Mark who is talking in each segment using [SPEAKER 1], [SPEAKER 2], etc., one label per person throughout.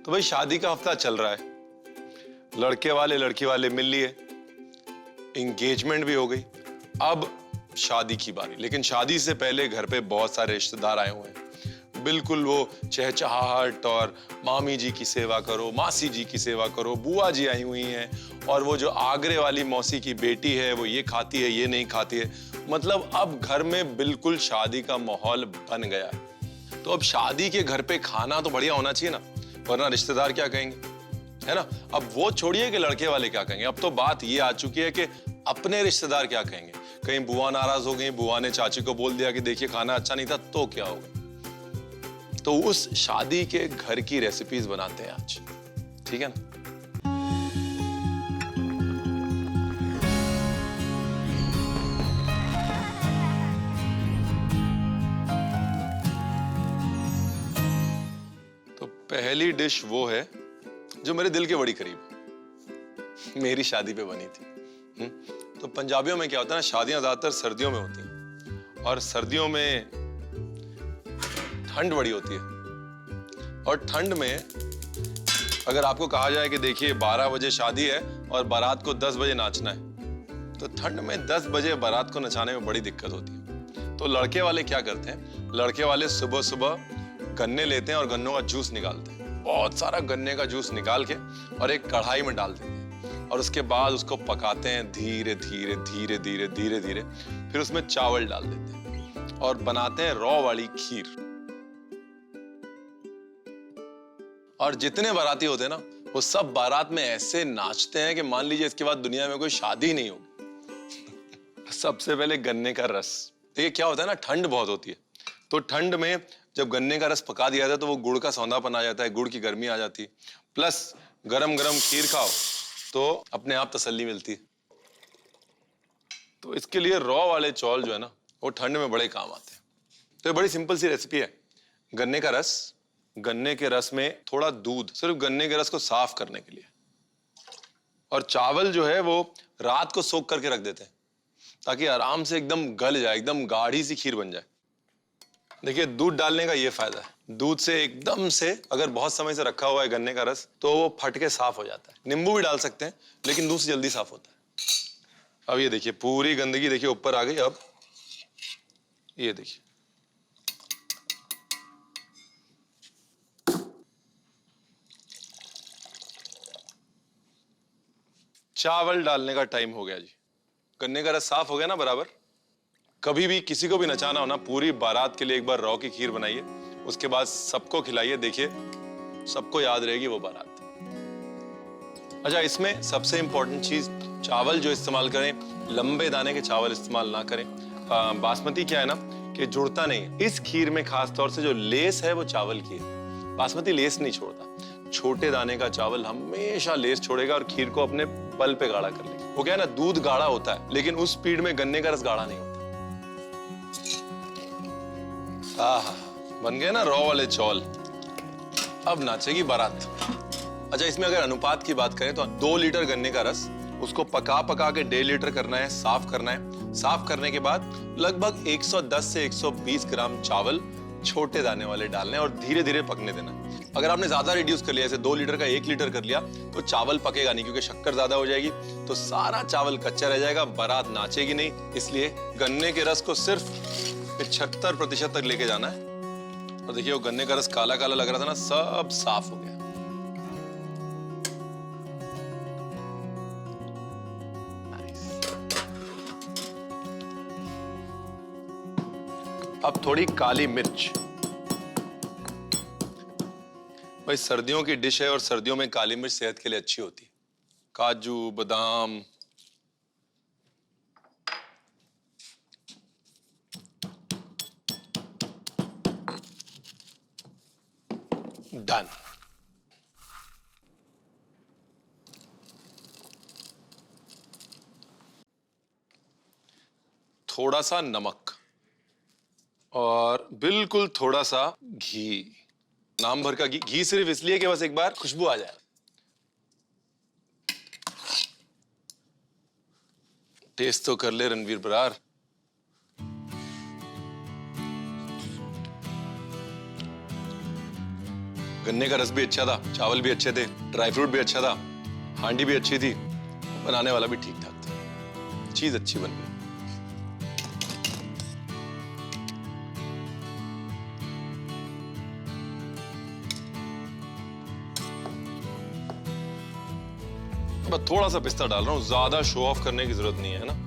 [SPEAKER 1] तो भाई शादी का हफ्ता चल रहा है, लड़के वाले लड़की वाले मिल लिए, एंगेजमेंट भी हो गई, अब शादी की बारी। लेकिन शादी से पहले घर पे बहुत सारे रिश्तेदार आए हुए हैं। बिल्कुल वो चहचहाहट और मामी जी की सेवा करो, मासी जी की सेवा करो, बुआ जी आई हुई हैं, और वो जो आगरे वाली मौसी की बेटी है वो ये खाती है, ये नहीं खाती है। मतलब अब घर में बिल्कुल शादी का माहौल बन गया है। तो अब शादी के घर पे खाना तो बढ़िया होना चाहिए ना, वरना रिश्तेदार क्या कहेंगे, है ना। अब वो छोड़िए कि लड़के वाले क्या कहेंगे, अब तो बात ये आ चुकी है कि अपने रिश्तेदार क्या कहेंगे। कहीं बुआ नाराज हो गई, बुआ ने चाची को बोल दिया कि देखिए खाना अच्छा नहीं था, तो क्या होगा। तो उस शादी के घर की रेसिपीज बनाते हैं आज, ठीक है ना। तो पहली डिश वो है जो मेरे दिल के बड़ी करीब है, मेरी शादी पे बनी थी। तो पंजाबियों में क्या होता है ना, शादियां ज्यादातर सर्दियों में होती हैं, और सर्दियों में ठंड बड़ी होती है। और ठंड में अगर आपको कहा जाए कि देखिए 12 बजे शादी है और बारात को 10 बजे नाचना है, तो ठंड में 10 बजे बारात को नचाने में बड़ी दिक्कत होती है। तो लड़के वाले क्या करते हैं, लड़के वाले सुबह सुबह गन्ने लेते हैं और गन्नों का जूस निकालते हैं, बहुत सारा गन्ने का जूस निकाल के और एक कढ़ाई में डाल देते हैं, और उसके बाद उसको पकाते हैं धीरे धीरे धीरे धीरे धीरे धीरे। फिर उसमें चावल डाल देते हैं और बनाते हैं रॉ वाली खीर। और जितने बाराती होते हैं ना, वो सब बारात में ऐसे नाचते हैं कि मान लीजिए इसके बाद दुनिया में कोई शादी ही नहीं होगी। सबसे पहले गन्ने का रस, देखिए क्या होता है ना, ठंड बहुत होती है, तो ठंड में जब गन्ने का रस पका दिया जाता है तो वो गुड़ का सौंधापन आ जाता है, गुड़ की गर्मी आ जाती है, प्लस गरम गरम खीर खाओ तो अपने आप तसल्ली मिलती है। तो इसके लिए रॉ वाले चौल जो है ना, वो ठंड में बड़े काम आते हैं। तो ये बड़ी सिंपल सी रेसिपी है, गन्ने का रस, गन्ने के रस में थोड़ा दूध, सिर्फ गन्ने के रस को साफ करने के लिए, और चावल जो है वो रात को सोख करके रख देते हैं ताकि आराम से एकदम गल जाए, एकदम गाढ़ी सी खीर बन जाए। देखिए दूध डालने का ये फायदा है, दूध से एकदम से अगर बहुत समय से रखा हुआ है गन्ने का रस तो वो फट के साफ हो जाता है। नींबू भी डाल सकते हैं लेकिन दूध से जल्दी साफ होता है। अब ये देखिए पूरी गंदगी देखिए ऊपर आ गई। अब ये देखिए चावल डालने का टाइम हो गया जी। गन्ने का रस साफ हो गया ना बराबर। कभी भी किसी को भी नचाना हो ना, पूरी बारात के लिए एक बार रॉ की खीर बनाइए, उसके बाद सबको खिलाइए, देखिए सबको याद रहेगी वो बारात। अच्छा, इसमें सबसे इंपॉर्टेंट चीज, चावल जो इस्तेमाल करें लंबे दाने के चावल इस्तेमाल ना करें। बासमती क्या है ना कि जुड़ता नहीं है। इस खीर में खास तौर से जो लेस है वो चावल की है, बासमती लेस नहीं छोड़ता। छोटे दाने का चावल हमेशा लेस छोड़ेगा और खीर को अपने पल पे गाढ़ा कर लेगा। वो क्या है ना, दूध गाढ़ा होता है लेकिन उस स्पीड में गन्ने का रस गाढ़ा नहीं होता। आहा, बन गए ना रॉ वाले चौल। अब नाचेगी बारात। अच्छा, इसमें अगर अनुपात की बात करें तो 2 लीटर गन्ने का रस, उसको पका पका के 1.5 लीटर करना है, साफ करना है। साफ करने के बाद लगभग 110 से 120 ग्राम चावल छोटे दाने वाले डालने हैं और धीरे धीरे पकने देना है। अगर आपने ज्यादा रिड्यूस कर लिया, जैसे 2 लीटर का 1 लीटर कर लिया, तो चावल पकेगा नहीं क्योंकि शक्कर ज्यादा हो जाएगी, तो सारा चावल कच्चा रह जाएगा, बारात नाचेगी नहीं। इसलिए गन्ने के रस को सिर्फ 75% तक लेके जाना है। और देखिए वो गन्ने का रस काला काला लग रहा था ना, सब साफ हो गया। अब थोड़ी काली मिर्च। भाई सर्दियों की डिश है और सर्दियों में काली मिर्च सेहत के लिए अच्छी होती है। काजू, बादाम, डन। थोड़ा सा नमक और बिल्कुल थोड़ा सा घी, नाम भर का घी। घी सिर्फ इसलिए कि बस एक बार खुशबू आ जाए। टेस्ट तो कर ले रणवीर बरार। गन्ने का रस भी अच्छा था, चावल भी अच्छे थे, ड्राई फ्रूट भी अच्छा था, हांडी भी अच्छी थी, बनाने वाला भी ठीक ठाक था। चीज अच्छी बन गई। बस थोड़ा सा पिस्ता डाल रहा हूँ, ज्यादा शो ऑफ करने की जरूरत नहीं है ना।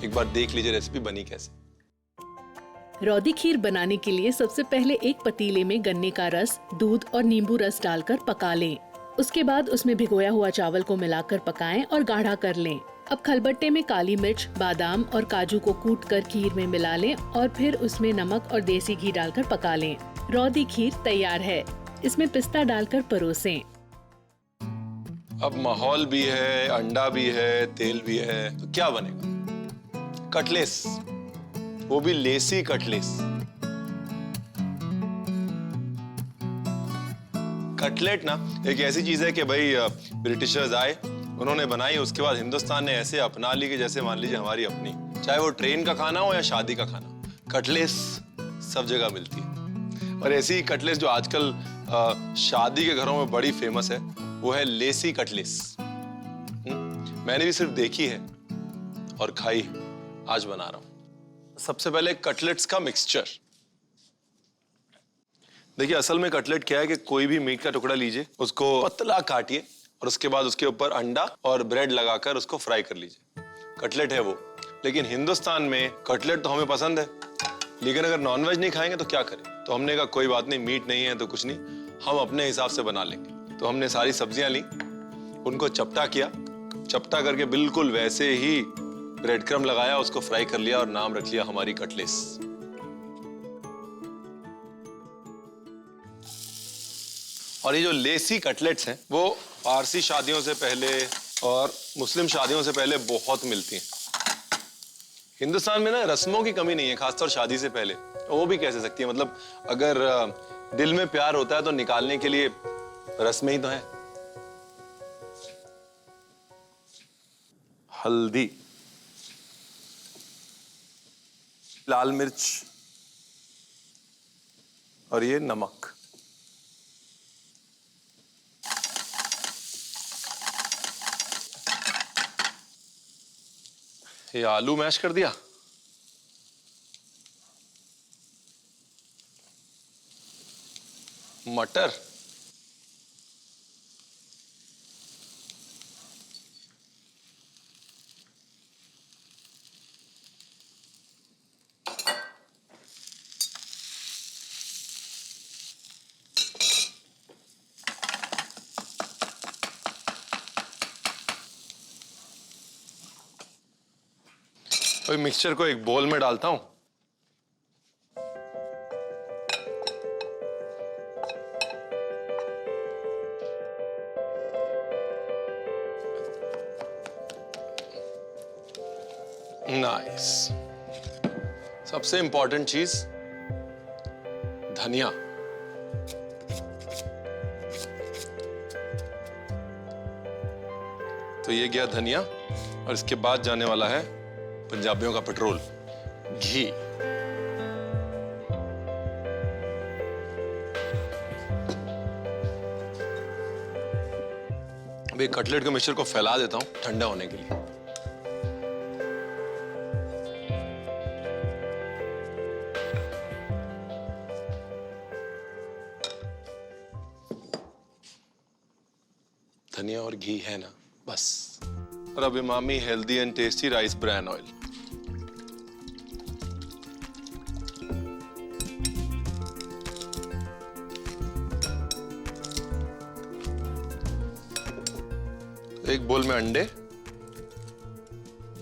[SPEAKER 1] एक बार देख लीजिए रेसिपी बनी कैसे।
[SPEAKER 2] रौदी खीर बनाने के लिए सबसे पहले एक पतीले में गन्ने का रस, दूध और नींबू रस डालकर पका लें। उसके बाद उसमें भिगोया हुआ चावल को मिलाकर पकाएं और गाढ़ा कर लें। अब खलबट्टे में काली मिर्च, बादाम और काजू को कूटकर खीर में मिला लें और फिर उसमें नमक और देसी घी डालकर पका लें। रौदी खीर तैयार है। इसमें पिस्ता डालकर परोसें।
[SPEAKER 1] अब माहौल भी है, अंडा भी है, तेल भी है, तो क्या बनेगा? कटलेस, वो भी लेसी कटलेस। कटलेट ना एक ऐसी चीज है कि भाई ब्रिटिशर्स आए, उन्होंने बनाई, उसके बाद हिंदुस्तान ने ऐसे अपना ली कि जैसे मान लीजिए हमारी अपनी, चाहे वो ट्रेन का खाना हो या शादी का खाना, कटलेस सब जगह मिलती है। और ऐसी कटलेस जो आजकल शादी के घरों में बड़ी फेमस है, वो है लेसी कटलेस। मैंने भी सिर्फ देखी है और खाई है, आज बना रहा हूं। सबसे पहले कटलेट्स का मिक्सचर। देखिए असल में कटलेट क्या है कि कोई भी मीट का टुकड़ा लीजिए, उसको पतला काटिए और उसके बाद उसके ऊपर अंडा और ब्रेड लगाकर उसको फ्राई कर लीजिए। कटलेट है वो। लेकिन हिंदुस्तान में कटलेट तो हमें पसंद है, लेकिन अगर नॉनवेज नहीं खाएंगे तो क्या करें? तो हमने कहा कोई बात नहीं, मीट नहीं है तो कुछ नहीं, हम अपने हिसाब से बना लेंगे। तो हमने सारी सब्जियां ली, उनको चपटा किया, चपटा करके बिल्कुल वैसे ही ब्रेड क्रम्ब लगाया, उसको फ्राई कर लिया और नाम रख लिया हमारी कटलेस। और ये जो लेसी कटलेट्स हैं वो पारसी शादियों से पहले और मुस्लिम शादियों से पहले बहुत मिलती हैं। हिंदुस्तान में ना रस्मों की कमी नहीं है, खासतौर शादी से पहले। वो भी कैसे सकती है, मतलब अगर दिल में प्यार होता है तो निकालने के लिए रस्में ही तो है। हल्दी, लाल मिर्च और ये नमक। ये आलू मैश कर दिया, मटर, तो मिक्सचर को एक बोल में डालता हूं। नाइस। सबसे इंपॉर्टेंट चीज धनिया। तो ये गया धनिया और इसके बाद जाने वाला है पंजाबियों का पेट्रोल, घी। अभी कटलेट के मिक्सचर को फैला देता हूं ठंडा होने के लिए। धनिया और घी है ना, बस। और अब Emami healthy and tasty rice bran oil. एक बोल में अंडे,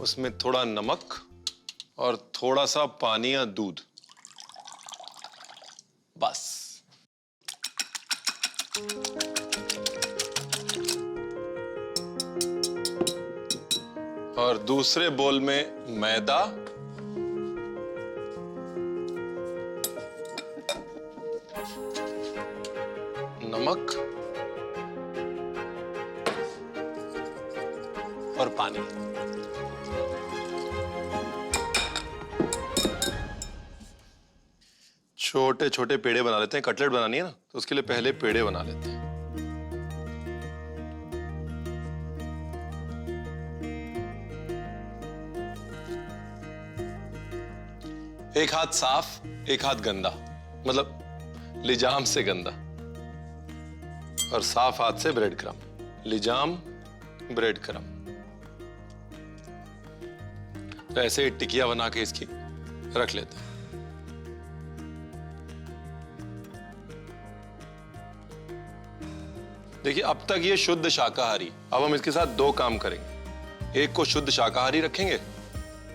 [SPEAKER 1] उसमें थोड़ा नमक और थोड़ा सा पानी या दूध, बस। और दूसरे बोल में मैदा, नमक और पानी। छोटे छोटे पेड़े बना लेते हैं। कटलेट बनानी है ना, तो उसके लिए पहले पेड़े बना लेते हैं। एक हाथ साफ, एक हाथ गंदा, मतलब लिजाम से गंदा, और साफ हाथ से ब्रेड क्रम। लिजाम, bread crumb. तो ऐसे टिकिया बना के इसकी रख लेते हैं। देखिए, अब तक ये शुद्ध शाकाहारी। अब हम इसके साथ दो काम करेंगे। एक को शुद्ध शाकाहारी रखेंगे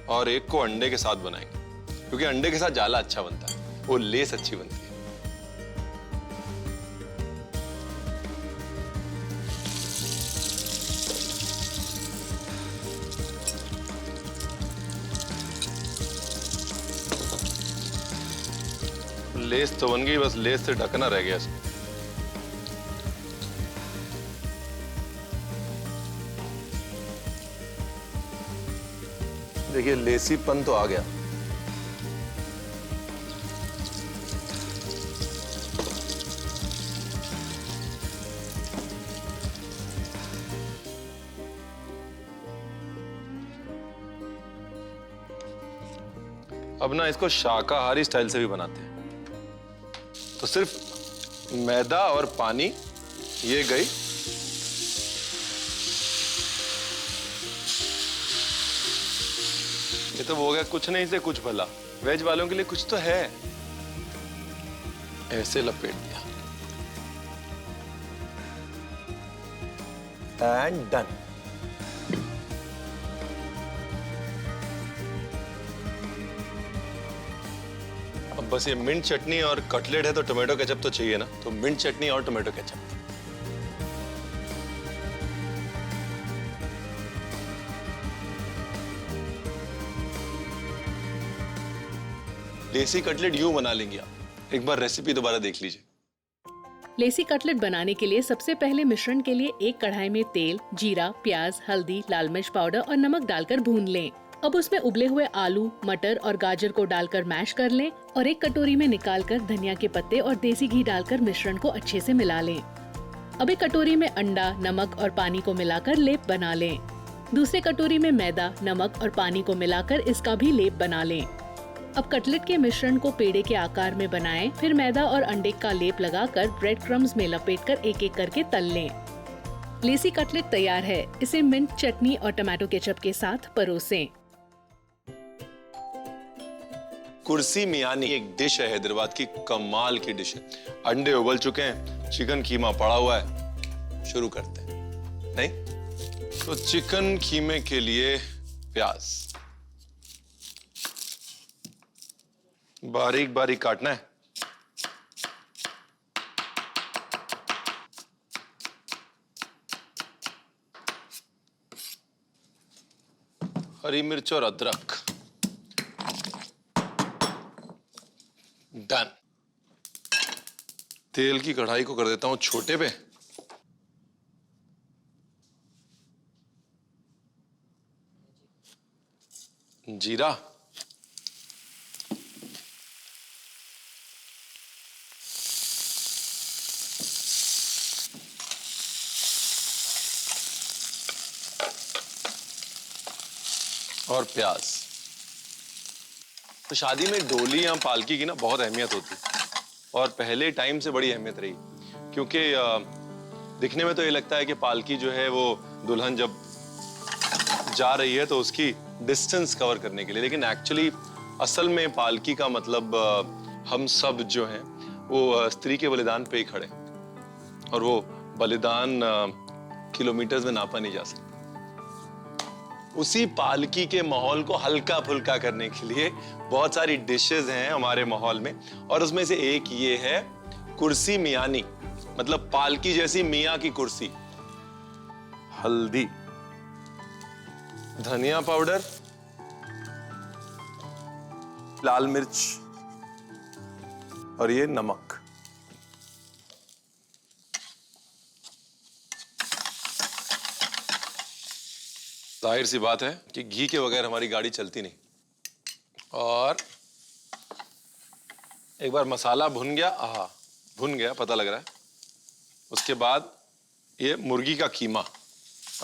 [SPEAKER 1] और एक को अंडे के साथ बनाएंगे, क्योंकि अंडे के साथ जाला अच्छा बनता है, वो लेस अच्छी बनती है। लेस तो बन गई, बस लेस से ढकना रह गया इसको। देखिए, लेसीपन तो आ गया। अब ना इसको शाकाहारी स्टाइल से भी बनाते हैं। तो सिर्फ मैदा और पानी, ये गई। ये तो हो गया कुछ नहीं से कुछ भला। वेज वालों के लिए कुछ तो है। ऐसे लपेट दिया एंड डन। अब बस ये मिंट चटनी और कटलेट है, तो टोमेटो केचप तो चाहिए ना, तो मिंट चटनी और टोमेटो केचप। देसी कटलेट यूं बना लेंगे आप। एक बार रेसिपी दोबारा देख लीजिए।
[SPEAKER 2] लेसी कटलेट बनाने के लिए सबसे पहले मिश्रण के लिए एक कढ़ाई में तेल, जीरा, प्याज, हल्दी, लाल मिर्च पाउडर और नमक डालकर भून लें। अब उसमें उबले हुए आलू, मटर और गाजर को डालकर मैश कर लें और एक कटोरी में निकालकर धनिया के पत्ते और देसी घी डालकर मिश्रण को अच्छे से मिला लें। अब एक कटोरी में अंडा, नमक और पानी को मिलाकर लेप बना लें। दूसरे कटोरी में मैदा, नमक और पानी को मिलाकर इसका भी लेप बना लें। अब कटलेट के मिश्रण को पेड़े के आकार में बनाएं, फिर मैदा और अंडे का लेप लगाकर ब्रेड क्रम्स में लपेटकर एक एक करके तल लें। लेसी कटलेट तैयार है। इसे मिंट चटनी और टमाटो केचप के साथ परोसें।
[SPEAKER 1] कुर्सी मियानी एक डिश है हैदराबाद की, कमाल की डिश है। अंडे उबल चुके हैं, चिकन कीमा पड़ा हुआ है। शुरू करते हैं। नहीं तो चिकन कीमे के लिए प्याज बारीक बारीक काटना है। हरी मिर्च और अदरक डन। तेल की कढ़ाई को कर देता हूं छोटे पे। जीरा, और प्याज। तो शादी में डोली या पालकी की ना बहुत अहमियत होती है, और पहले टाइम से बड़ी अहमियत रही, क्योंकि दिखने में तो ये लगता है कि पालकी जो है वो दुल्हन जब जा रही है तो उसकी डिस्टेंस कवर करने के लिए, लेकिन एक्चुअली असल में पालकी का मतलब हम सब जो हैं वो स्त्री के बलिदान पे ही खड़े, और वो बलिदान किलोमीटर्स में नापा नहीं जा सकता। उसी पालकी के माहौल को हल्का फुल्का करने के लिए बहुत सारी डिशेस हैं हमारे माहौल में, और उसमें से एक ये है कुर्सी मियानी, मतलब पालकी जैसी मियां की कुर्सी। हल्दी, धनिया पाउडर, लाल मिर्च और ये नमक। जाहिर सी बात है कि घी के बगैर हमारी गाड़ी चलती नहीं। और एक बार मसाला भुन गया, भुन गया पता लग रहा है। उसके बाद ये मुर्गी का कीमा,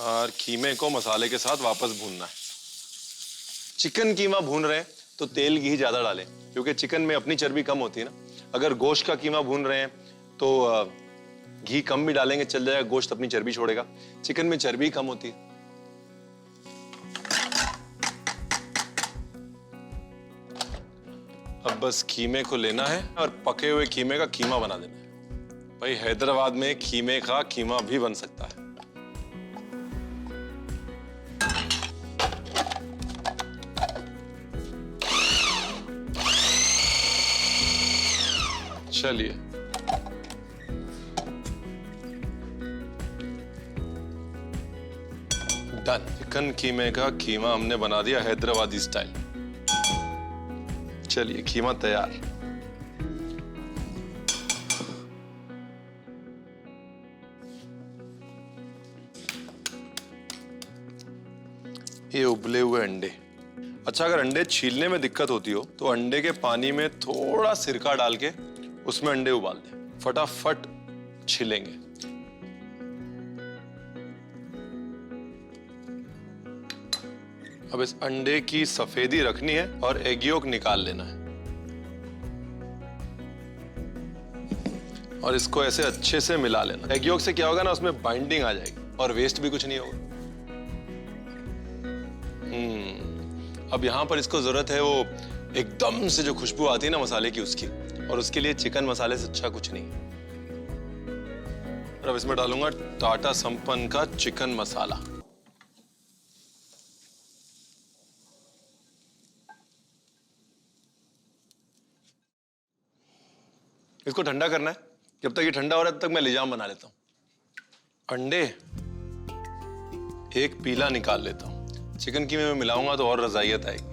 [SPEAKER 1] और कीमे को मसाले के साथ वापस भूनना है। चिकन कीमा भून रहे हैं तो तेल घी ज्यादा डालें, क्योंकि चिकन में अपनी चर्बी कम होती है ना। अगर गोश्त का कीमा भून रहे हैं तो घी कम भी डालेंगे चल जाएगा, गोश्त अपनी चर्बी छोड़ेगा। चिकन में चर्बी कम होती है। अब बस कीमे को लेना है और पके हुए कीमे का कीमा बना देना है। भाई हैदराबाद में कीमे का कीमा भी बन सकता है। चलिए, डन। चिकन कीमे का कीमा हमने बना दिया हैदराबादी स्टाइल। चलिए, कीमा तैयार। ये उबले हुए अंडे। अच्छा, अगर अंडे छीलने में दिक्कत होती हो तो अंडे के पानी में थोड़ा सिरका डाल के उसमें अंडे उबाल दें, फटाफट छिलेंगे। अब इस अंडे की सफेदी रखनी है और एग योक निकाल लेना है, और इसको ऐसे अच्छे से मिला लेना। एग योक से क्या होगा ना, उसमें बाइंडिंग आ जाएगी और वेस्ट भी कुछ नहीं होगा। अब यहां पर इसको जरूरत है वो एकदम से जो खुशबू आती है ना मसाले की, उसकी, और उसके लिए चिकन मसाले से अच्छा कुछ नहीं है। और अब इसमें डालूंगा टाटा संपन्न का चिकन मसाला। इसको ठंडा करना है। जब तक ये ठंडा हो रहा है तब तक मैं लिजाम बना लेता हूं। अंडे एक पीला निकाल लेता हूं। चिकन कीमे में मिलाऊंगा तो और रजायत आएगी।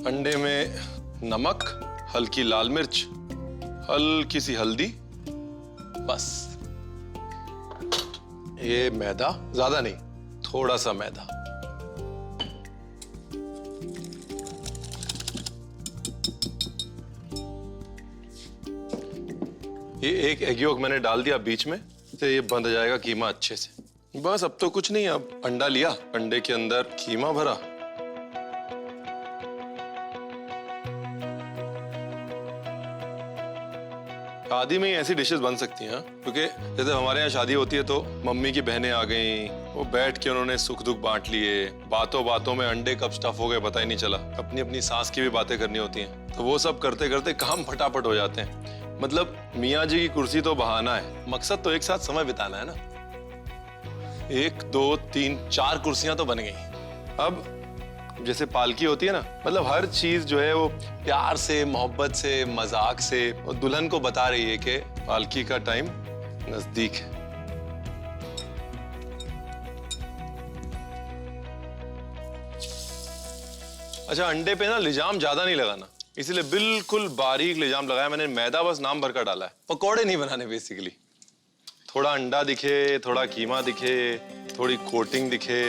[SPEAKER 1] अंडे में नमक, हल्की लाल मिर्च, हल्की सी हल्दी, बस। ये मैदा, ज्यादा नहीं, थोड़ा सा मैदा। ये एक एग योक मैंने डाल दिया बीच में, तो ये बंध जाएगा कीमा अच्छे से। बस अब तो कुछ नहीं, अब अंडा लिया, अंडे के अंदर कीमा भरा। शादी में ही ऐसी डिशेस बन सकती हैं, क्योंकि जैसे हमारे यहाँ शादी होती है तो मम्मी की बहनें आ गई, वो बैठ के उन्होंने सुख दुख बांट लिए। बातों बातों में अंडे कब स्टफ हो गए पता ही नहीं चला। अपनी अपनी सास की भी बातें करनी होती हैं, तो वो सब करते करते काम फटाफट हो जाते हैं। मतलब मियाँ जी की कुर्सी तो बहाना है, मकसद तो एक साथ समय बिताना है ना। 1 2 3 4 कुर्सियां तो बन गई। अब जैसे पालकी होती है ना, मतलब हर चीज जो है वो प्यार से, मोहब्बत से, मजाक से और दुल्हन को बता रही है कि पालकी का टाइम नजदीक है। अच्छा, अंडे पे ना लिजाम ज्यादा नहीं लगाना, इसलिए बिल्कुल बारीक लिजाम लगाया मैंने। मैदा बस नाम भर का डाला है। पकौड़े नहीं बनाने बेसिकली। थोड़ा अंडा दिखे, थोड़ा कीमा दिखे, थोड़ी कोटिंग दिखे।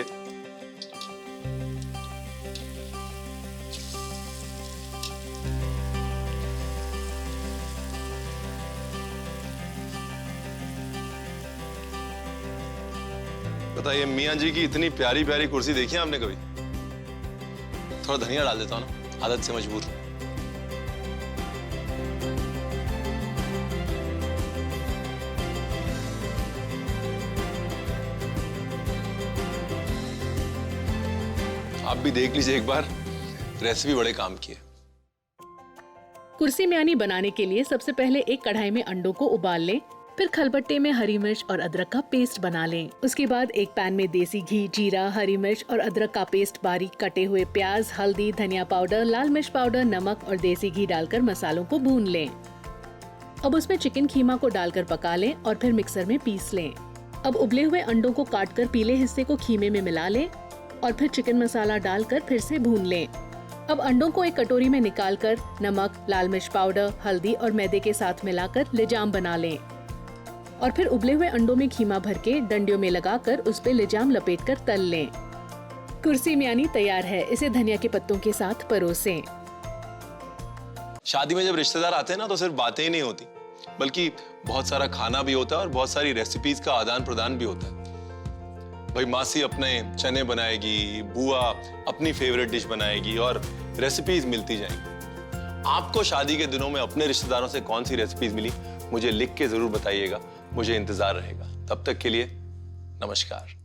[SPEAKER 1] बताइए, मियाँ जी की इतनी प्यारी प्यारी कुर्सी देखी है आपने कभी? थोड़ा धनिया डाल देता हूं ना, आदत से मजबूर। आप भी देख लीजिए एक बार, रेसिपी बड़े काम की है।
[SPEAKER 2] कुर्सी म्यानी बनाने के लिए सबसे पहले एक कढ़ाई में अंडों को उबाल लें, फिर खलबट्टे में हरी मिर्च और अदरक का पेस्ट बना लें। उसके बाद एक पैन में देसी घी, जीरा, हरी मिर्च और अदरक का पेस्ट, बारीक कटे हुए प्याज, हल्दी, धनिया पाउडर, लाल मिर्च पाउडर, नमक और देसी घी डालकर मसालों को भून लें। अब उसमें चिकन कीमा को डालकर पका लें और फिर मिक्सर में पीस लें। अब उबले हुए अंडों को काटकर पीले हिस्से को खीमे में मिला लें और फिर चिकन मसाला डालकर फिर से भून लें। अब अंडों को एक कटोरी में निकालकर नमक, लाल मिर्च पाउडर, हल्दी और मैदे के साथ मिलाकर लिजाम बना लें। और फिर उबले हुए अंडों में खीमा भर के डंडियों में लगाकर उस पे लिजाम लपेटकर तल लें। कुर्सी म्यानी तैयार है, इसे धनिया के पत्तों के साथ परोसें।
[SPEAKER 1] शादी में जब रिश्तेदार आते हैं ना तो सिर्फ बातें ही नहीं होती, बल्कि बहुत सारा खाना भी होता है और बहुत सारी रेसिपीज का आदान प्रदान भी होता है। भाई मासी अपने चने बनाएगी, बुआ अपनी फेवरेट डिश बनाएगी और रेसिपीज मिलती जाएंगी। आपको शादी के दिनों में अपने रिश्तेदारों से कौन सी रेसिपीज मिली, मुझे लिख के जरूर बताइएगा, मुझे इंतजार रहेगा। तब तक के लिए नमस्कार।